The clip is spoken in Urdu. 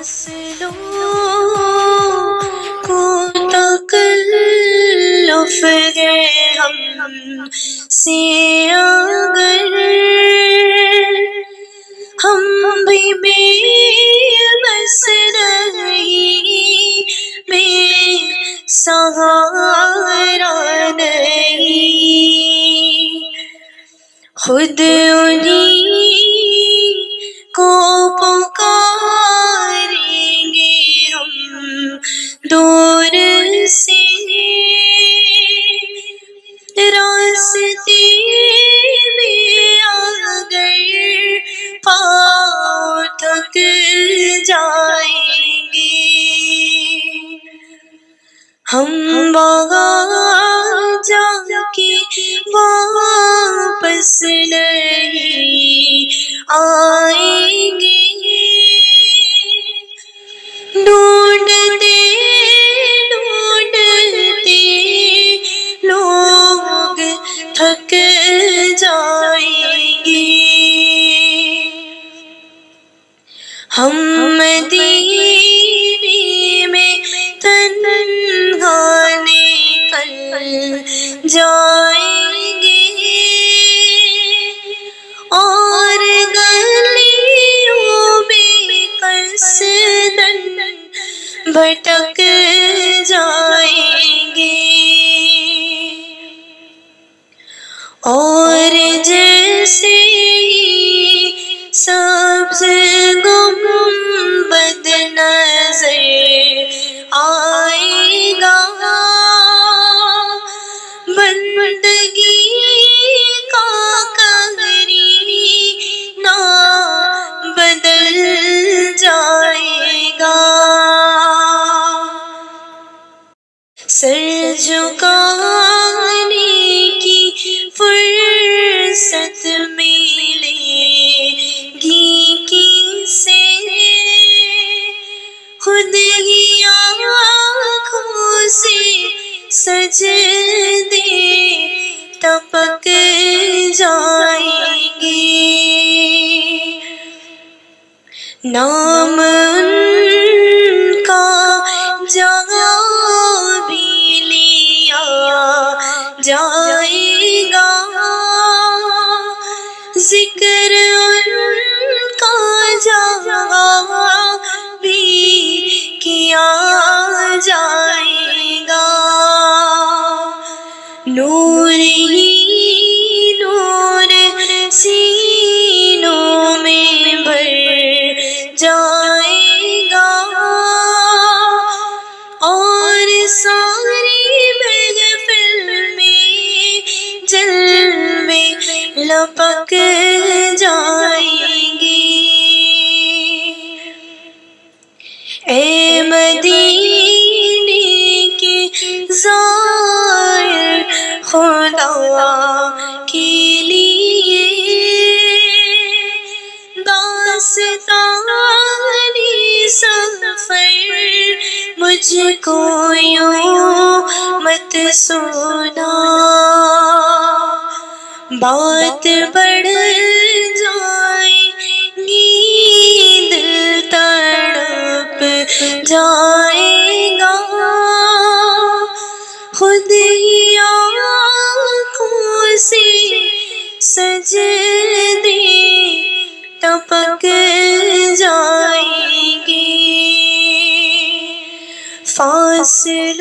فاصلوں کو تکلف ہے ہم سے اگر ہم بھی بے بس نہیں، بے سہارا نہیں، خود انہیں کو پکاریں گے ہم دور سے، راستے میں اگر پاؤں تھک جائیں گے، ہم وہاں جا کے واپس نہیں آئیں گے، ڈھونڈتے ڈھونڈتے لوگ تھک جائیں گے، ہم مدینے میں تنہا نکل جائیں گے، اور گلیوں میں قصداً بھٹک جائیں گے، اور جیسے سبز گنبد نظر آئے گا، بندگی کا قرینہ بدل جائے گا، سر جھکانے کی فرصت ملے گی کسے، خود ہی آنکھوں سے سجدے ٹپک جائیں گے، نام ان کا جہاں بھی لیا جائے گا، ذکر ان کا جہاں بھی کیا جائے گا، نور ہی نور سینوں میں بھر جائے گا، اور ساری محفل میں جلوے لپک جائیں گے، اے مدینے کے زائر خدا کے لیے داستانی سفر مجھ کو یوں مت سنا، بات بڑھ جائے گی دل تڑپ جائے گا، خود ہی آنکھوں سے سجدے ٹپک جائیں گے، فاصلوں